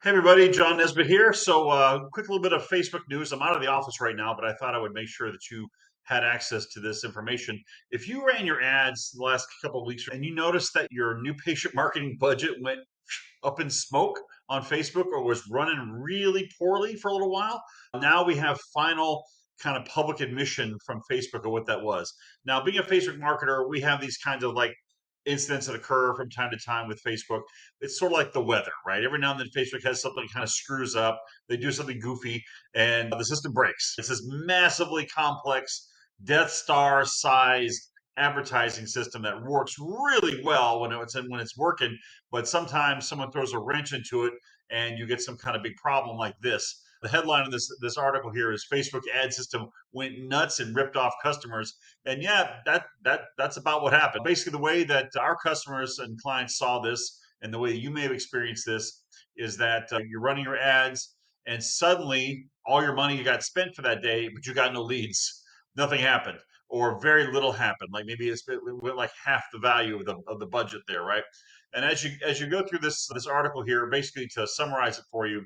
Hey everybody, John Nesbitt here. Quick little bit of Facebook news. I'm out of the office right now, but I thought I would make sure that you had access to this information. If you ran your ads the last couple of weeks and you noticed that your new patient marketing budget went up in smoke on Facebook or was running really poorly for a little while, now we have final kind of public admission from Facebook of what that was. Now, being a Facebook marketer, we have these kinds of like incidents that occur from time to time with Facebook. It's sort of like the weather, right? Every now and then Facebook has something kind of screws up. They do something goofy and the system breaks. It's this massively complex Death Star sized advertising system that works really well when it's working, but sometimes someone throws a wrench into it and you get some kind of big problem like this. The headline of this article here is Facebook ad system went nuts and ripped off customers. And yeah, that's about what happened. Basically, the way that our customers and clients saw this, and the way you may have experienced this, is that you're running your ads, and suddenly all your money you got spent for that day, but you got no leads. Nothing happened, or very little happened. Like maybe it went like half the value of the budget there, right? And as you go through this article here, basically to summarize it for you,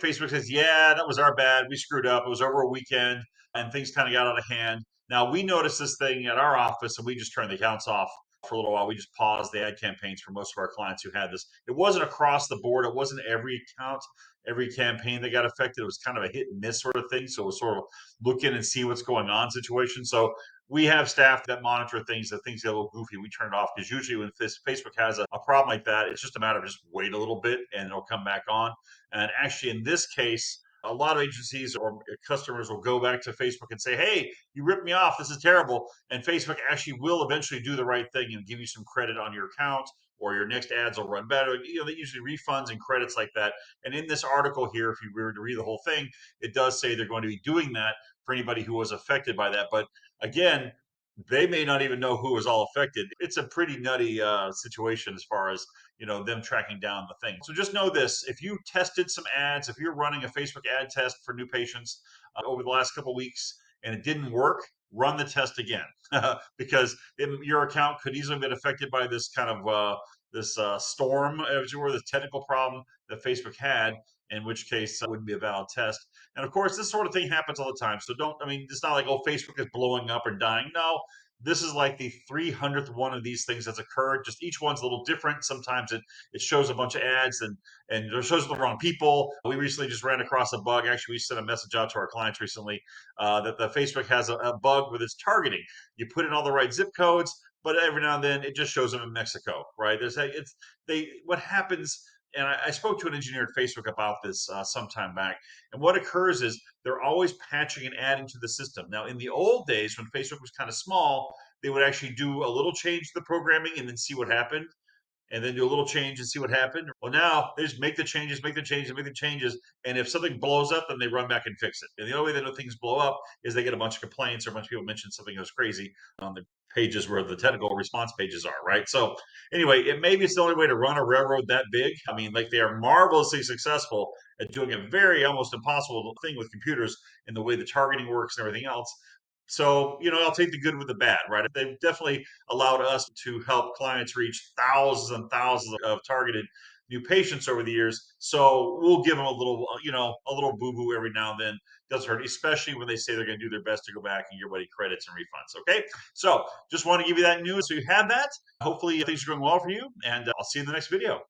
Facebook says, "Yeah, that was our bad. We screwed up. It was over a weekend, and things kind of got out of hand." Now we noticed this thing at our office, and we just turned the accounts off for a little while. We just paused the ad campaigns for most of our clients who had this. It wasn't across the board. It wasn't every account, every campaign that got affected. It was kind of a hit and miss sort of thing. So it was sort of look in and see what's going on situation. So we have staff that monitor things. That things get a little goofy, we turn it off because usually when Facebook has a problem like that, it's just a matter of just wait a little bit and it'll come back on. And actually, in this case, a lot of agencies or customers will go back to Facebook and say, "Hey, you ripped me off. This is terrible." And Facebook actually will eventually do the right thing and give you some credit on your account, or your next ads will run better. They usually refunds and credits like that. And in this article here, if you were to read the whole thing, it does say they're going to be doing that for anybody who was affected by that. But again, they may not even know who was all affected. It's a pretty nutty situation as far as them tracking down the thing. So just know this: if you tested some ads, if you're running a Facebook ad test for new patients over the last couple of weeks and it didn't work, run the test again because your account could easily have been affected by this kind of this storm, as you were, this technical problem that Facebook had. In which case, it wouldn't be a valid test. And of course, this sort of thing happens all the time. So don't, I mean, it's not like, oh, Facebook is blowing up or dying. No, this is like the 300th one of these things that's occurred. Just each one's a little different. Sometimes it shows a bunch of ads and it shows the wrong people. We recently just ran across a bug. Actually, we sent a message out to our clients recently that the Facebook has a bug with its targeting. You put in all the right zip codes, but every now and then it just shows them in Mexico, right? What happens. And I spoke to an engineer at Facebook about this some time back. And what occurs is they're always patching and adding to the system. Now, in the old days, when Facebook was kind of small, they would actually do a little change to the programming and then see what happened, and then do a little change and see what happened. Well, now they just make the changes, make the changes, make the changes. And if something blows up, then they run back and fix it. And the only way they know things blow up is they get a bunch of complaints or a bunch of people mention something that was crazy on the pages where the technical response pages are, right? So anyway, maybe it's the only way to run a railroad that big. I mean, like they are marvelously successful at doing a very almost impossible thing with computers in the way the targeting works and everything else. So, I'll take the good with the bad, right? They've definitely allowed us to help clients reach thousands and thousands of targeted new patients over the years. So we'll give them a little boo boo every now and then. Doesn't hurt, especially when they say they're going to do their best to go back and give everybody credits and refunds. Okay. So just want to give you that news. So you have that. Hopefully things are going well for you, and I'll see you in the next video.